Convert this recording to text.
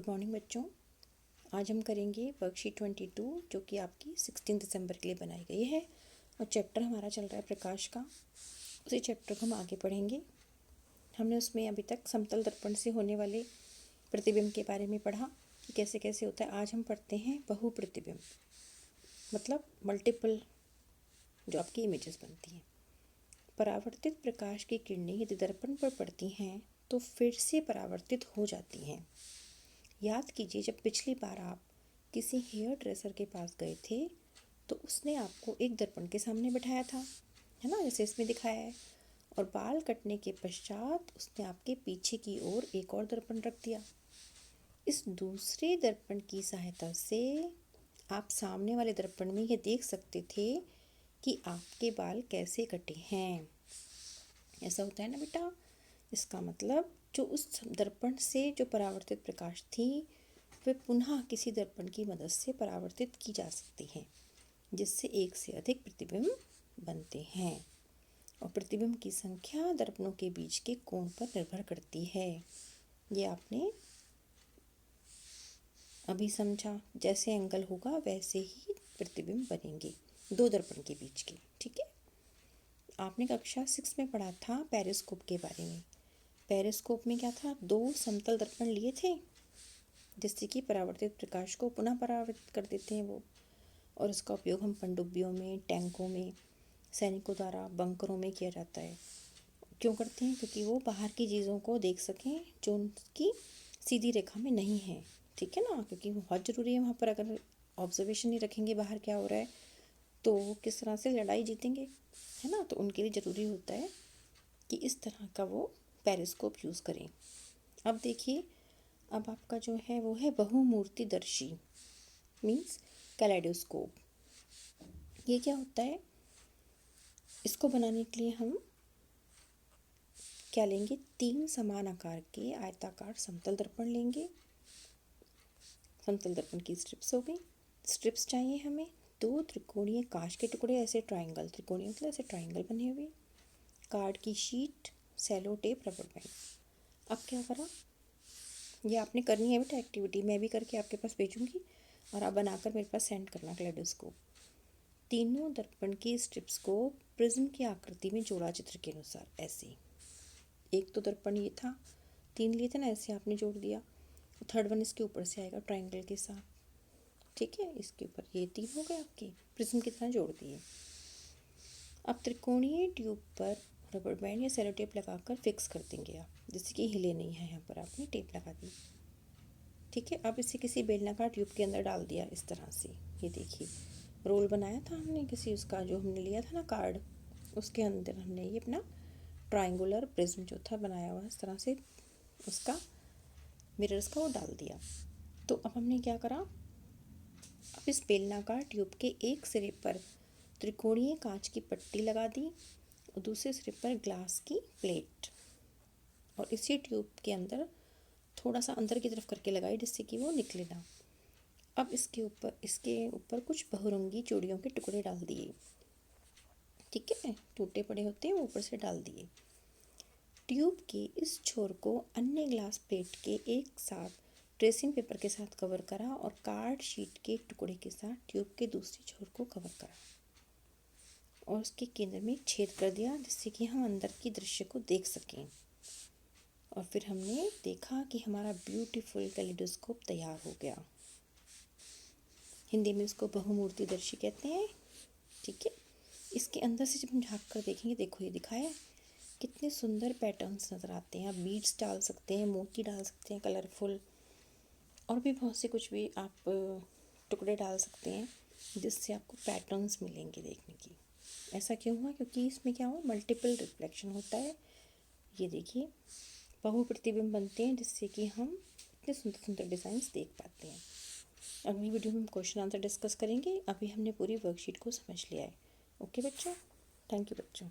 Morning बच्चों। आज हम करेंगे वर्कशीट 22 जो कि आपकी 16 दिसंबर के लिए बनाई गई है और चैप्टर हमारा चल रहा है प्रकाश का। उसी चैप्टर को हम आगे पढ़ेंगे। हमने उसमें अभी तक समतल दर्पण से होने वाले प्रतिबिंब के बारे में पढ़ा कि कैसे कैसे होता है। आज हम पढ़ते हैं बहु प्रतिबिंब, मतलब मल्टीपल जो आपकी इमेजेस बनती हैं। परावर्तित प्रकाश की किरणें यदि दर्पण पर पड़ती हैं तो फिर से परावर्तित हो जाती हैं। याद कीजिए, जब पिछली बार आप किसी हेयर ड्रेसर के पास गए थे तो उसने आपको एक दर्पण के सामने बिठाया था, है ना, जैसे इसमें दिखाया है। और बाल कटने के पश्चात उसने आपके पीछे की ओर एक और दर्पण रख दिया। इस दूसरे दर्पण की सहायता से आप सामने वाले दर्पण में यह देख सकते थे कि आपके बाल कैसे कटे हैं। ऐसा होता है ना बेटा। इसका मतलब जो उस दर्पण से जो परावर्तित प्रकाश थी वे पुनः किसी दर्पण की मदद से परावर्तित की जा सकती हैं, जिससे एक से अधिक प्रतिबिंब बनते हैं। और प्रतिबिंब की संख्या दर्पणों के बीच के कोण पर निर्भर करती है। ये आपने अभी समझा। जैसे एंगल होगा वैसे ही प्रतिबिंब बनेंगे दो दर्पण के बीच के। ठीक है। आपने कक्षा 6 में पढ़ा था पेरिस्कोप के बारे में। पेरिस्कोप में क्या था, दो समतल दर्पण लिए थे जिससे कि परावर्तित प्रकाश को पुनः परावर्तित कर देते हैं वो। और उसका उपयोग हम पनडुब्बियों में, टैंकों में, सैनिकों द्वारा बंकरों में किया जाता है। क्यों करते हैं? क्योंकि वो बाहर की चीज़ों को देख सकें जो उनकी सीधी रेखा में नहीं है। ठीक है ना, क्योंकि बहुत ज़रूरी है वहाँ पर। अगर ऑब्जर्वेशन नहीं रखेंगे बाहर क्या हो रहा है तो वो किस तरह से लड़ाई जीतेंगे, है ना। तो उनके लिए ज़रूरी होता है कि इस तरह का वो पेरिस्कोप यूज़ करें। अब देखिए, अब आपका जो है वो है बहुमूर्तिदर्शी, मीन्स कैलेडोस्कोप। ये क्या होता है? इसको बनाने के लिए हम क्या लेंगे, 3 समान आकार के आयताकार समतल दर्पण लेंगे। समतल दर्पण की स्ट्रिप्स हो गई। स्ट्रिप्स चाहिए हमें 2 त्रिकोणीय कांच के टुकड़े, ऐसे ट्राइंगल, त्रिकोणीय मतलब ऐसे ट्राइंगल बने हुए, कार्ड की sheet, sellotape, rubber band. अब क्या करा, ये आपने करनी है बेटा एक्टिविटी, मैं भी करके आपके पास भेजूंगी और आप बनाकर मेरे पास सेंड करना कैलेडोस्कोप। तीनों दर्पण की स्ट्रिप्स को प्रिज्म की आकृति में जोड़ा चित्र के अनुसार। ऐसे एक तो दर्पण ये था, 3 लिए थे ना, ऐसे आपने जोड़ दिया। थर्ड वन इसके ऊपर से आएगा ट्राइंगल के साथ। ठीक है, इसके ऊपर ये 3 हो गए आपके, प्रिज्म की तरह जोड़ दिए। अब त्रिकोणीय ट्यूब पर रबर बैंड या सेलो टेप लगाकर फिक्स कर देंगे आप, जिससे कि हिले नहीं है। यहाँ पर आपने टेप लगा दी। ठीक है। अब इसे किसी बेलनाकार ट्यूब के अंदर डाल दिया इस तरह से। ये देखिए, रोल बनाया था हमने किसी, उसका जो हमने लिया था ना कार्ड, उसके अंदर हमने ये अपना ट्रायंगुलर प्रिज्म जो था बनाया हुआ इस तरह से, उसका मिरर्स का वो डाल दिया। तो अब हमने क्या करा, अब इस बेलनाकार ट्यूब के एक सिरे पर त्रिकोणीय कांच की पट्टी लगा दी और दूसरे सिरे पर ग्लास की प्लेट, और इसी ट्यूब के अंदर थोड़ा सा अंदर की तरफ करके लगाई जिससे कि वो निकले ना। अब इसके ऊपर कुछ बहुरंगी चूड़ियों के टुकड़े डाल दिए। ठीक है, टूटे पड़े होते हैं, वो ऊपर से डाल दिए। ट्यूब के इस छोर को अन्य ग्लास प्लेट के एक साथ ट्रेसिंग पेपर के साथ कवर करा और कार्ड शीट के टुकड़े के साथ ट्यूब के दूसरे छोर को कवर करा और उसके केंद्र में छेद कर दिया जिससे कि हम अंदर की दृश्य को देख सकें। और फिर हमने देखा कि हमारा ब्यूटीफुल कैलेडोस्कोप तैयार हो गया। हिंदी में इसको बहुमूर्तिदर्शी कहते हैं। ठीक है। इसके अंदर से जब हम झाँक कर देखेंगे, देखो ये दिखाया है कितने सुंदर पैटर्न्स नज़र आते हैं। आप बीड्स डाल सकते हैं, मोती डाल सकते हैं कलरफुल, और भी बहुत से कुछ भी आप टुकड़े डाल सकते हैं जिससे आपको पैटर्न्स मिलेंगे देखने की। ऐसा क्यों हुआ? क्योंकि इसमें क्या हुआ, मल्टीपल रिफ्लेक्शन होता है। ये देखिए, बहु प्रतिबिंब बनते हैं जिससे कि हम इतने सुंदर सुंदर डिज़ाइंस देख पाते हैं। अगली वीडियो में हम क्वेश्चन आंसर डिस्कस करेंगे। अभी हमने पूरी वर्कशीट को समझ लिया है। ओके बच्चों, थैंक यू बच्चों।